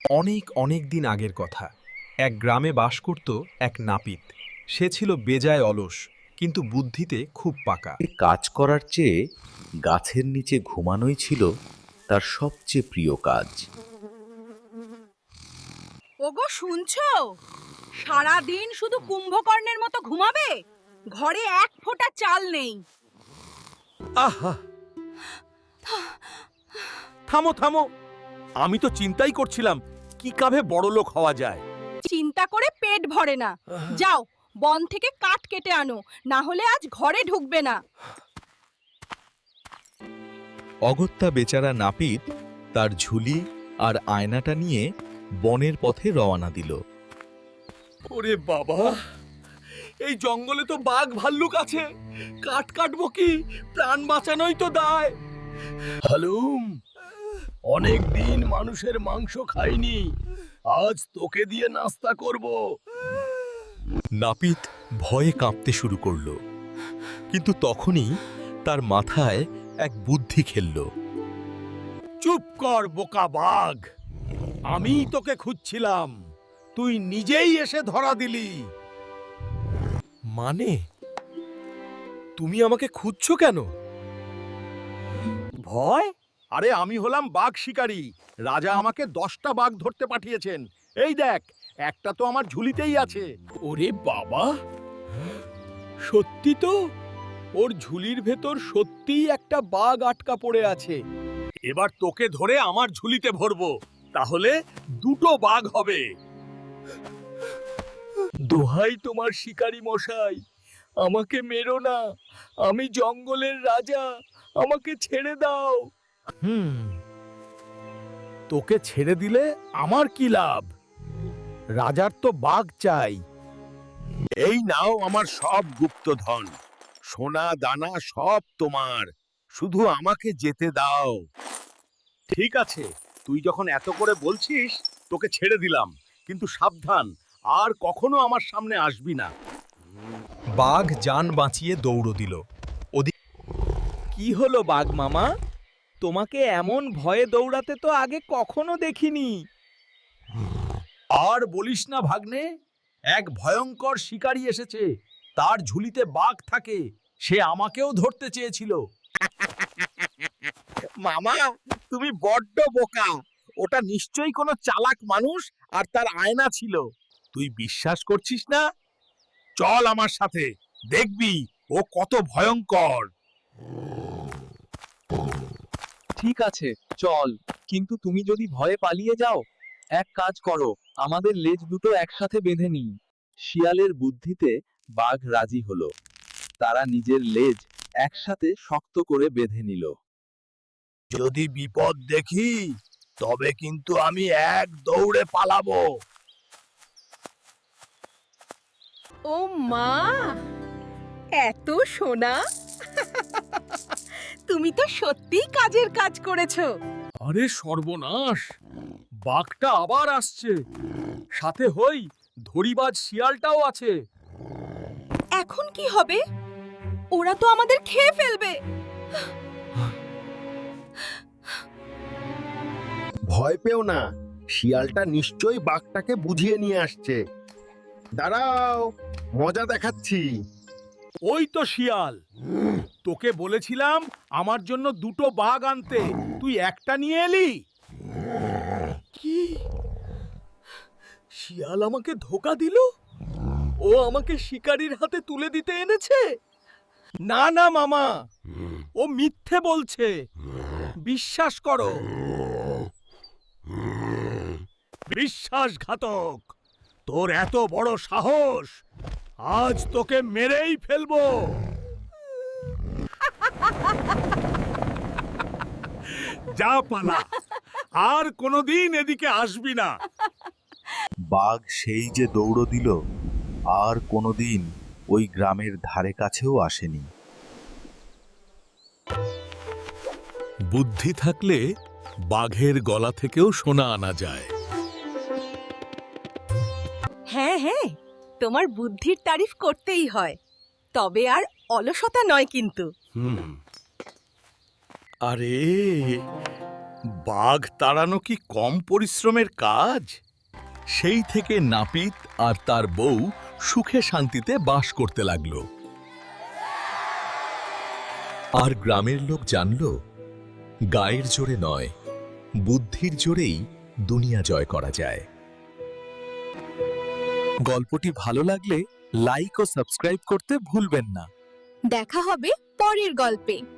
অনেক অনেক দিন আগের কথা। এক গ্রামে বাস করত এক নাপিত। সে ছিল বেজায় অলস, কিন্তু বুদ্ধিতে খুব পাকা। কাজ করার চেয়ে গাছের নিচে ঘুমানোই ছিল তার সবচেয়ে প্রিয় কাজ। ওগো শুনছো? সারা দিন শুধু কুম্ভকর্ণের মতো ঘুমাবে, ঘরে এক ফোঁটা চাল নেই। আহা, থামো থামো, আমি তো চিন্তাই করছিলাম কিভাবে বড়লোক হওয়া যায়। চিন্তা করে পেট ভরে না। যাও বন থেকে কাঠ কেটে আনো, না হলে আজ ঘরে ঢুকবে না। অগত্যা বেচারা নাপিত তার ঝুলি আর আয়নাটা নিয়ে বনের পথে রওনা দিল। ওরে বাবা, এই জঙ্গলে তো বাঘ ভাল্লুক আছে, কাঠ কাটবো কি? প্রাণ বাঁচানোই তো দায়। হালুম, অনেক দিন মানুষের মাংস খাইনি, আজ তোকে দিয়ে নাস্তা করব। নাপিত ভয়ে কাঁপতে শুরু করল, কিন্তু তখনই তার মাথায় এক বুদ্ধি খেলল। চুপ কর বোকা বাঘ, আমিই তোকে খুঁজছিলাম, তুই নিজেই এসে ধরা দিলি। মানে তুমি আমাকে খুঁজছো কেন? ভয়? আরে আমি হলাম বাঘ শিকারী, রাজা আমাকে 10টা বাঘ ধরতে পাঠিয়েছেন। এই দেখ, একটা তো আমার ঝুলিতেই আছে। ওরে বাবা, সত্যি তো, ওর ঝুলির ভেতর সত্যিই একটা বাঘ আটকা পড়ে আছে। এবার তোকে ধরে আমার ঝুলিতে ভরবো, তাহলে 2টো বাঘ হবে। দোহাই তোমার শিকারী মশাই, আমাকে মেরো না, আমি জঙ্গলের রাজা, আমাকে ছেড়ে দাও। তোকে ছেড়ে দিলে আমার কি লাভ? রাজার তো বাঘ চাই। এই নাও আমার সব গুপ্তধন, সোনা দানা সব তোমার, শুধু আমাকে যেতে দাও। ঠিক আছে, তুই যখন এত করে বলছিস, তোকে ছেড়ে দিলাম, কিন্তু সাবধান, আর কখনো আমার সামনে আসবি না। বাঘ জান বাঁচিয়ে দৌড় দিল। কি হলো বাঘ মামা, তোমাকে এমন ভয়ে দৌড়াতে তো আগে কখনো দেখিনি। আর বলিস না ভাগ্নে, এক ভয়ঙ্কর শিকারী এসেছে, তার ঝুলিতে বাঘ থাকে, সে আমাকেও ধরতে চেয়েছিল। মামা, তুমি বড্ড বোকা, ওটা নিশ্চয়ই কোনো চালাক মানুষ আর তার আয়না ছিল। তুই বিশ্বাস করছিস না? চল আমার সাথে, দেখবি ও কত ভয়ঙ্কর। ঠিক আছে, চল, কিন্তু তুমি যদি ভয়ে পালিয়ে যাও, এক কাজ করো, আমাদের লেজ দুটো একসাথে বেঁধে নিই। শিয়ালের বুদ্ধিতে বাঘ রাজি হলো। তারা নিজের লেজ একসাথে শক্ত করে বেঁধে নিল। যদি বিপদ দেখি, তবে কিন্তু আমি এক দৌড়ে পালাবো। ও মা, এত সোনা! তুমি তো সত্যিই কাজের কাজ করেছো। আরে সর্বনাশ, বাঘটা আবার আসছে, সাথে হই ধরিবাজ শিয়ালটাও আছে। এখন কি হবে? ওরা তো আমাদের খেয়ে ফেলবে। ভয় পেও না, শিয়ালটা নিশ্চয়ই বাঘটাকে বুঝিয়ে নিয়ে আসছে। দাঁড়াও, মজা দেখাচ্ছি। ওই তো শিয়াল, তোকে বলেছিলাম আমার জন্য 2টো বাঘ আনতে, তুই একটা নিয়ে এলি। কি? শিয়াল আমাকে ধোকা দিল? ও আমাকে শিকারীর হাতে তুলে দিতে এনেছে? না না মামা, ও মিথ্যে বলছে, বিশ্বাস করো। বিশ্বাসঘাতক, তোর এত বড় সাহস, আজ তোকে মেরেই ফেলবো। যা পালা, আর কোনোদিন এদিকে আসবি না। বাঘ সেই যে দৌড় দিল, আর কোনোদিন ওই গ্রামের ধারে কাছেও আসেনি। বুদ্ধি থাকলে বাঘের গলা থেকেও সোনা আনা যায়। হ্যাঁ হ্যাঁ, তোমার বুদ্ধির তারিফ করতেই হয়, তবে আর অলসতা নয় কিন্তু। আরে বাঘ তাড়ানো কি কম পরিশ্রমের কাজ? সেই থেকে নাপিত আর তার বউ সুখে শান্তিতে বাস করতে লাগলো। আর গ্রামের লোক জানল, গায়ের জোরে নয়, বুদ্ধির জোরেই দুনিয়া জয় করা যায়। গল্পটি ভালো লাগলে লাইক ও সাবস্ক্রাইব করতে ভুলবেন না। দেখা হবে পরের গল্পে।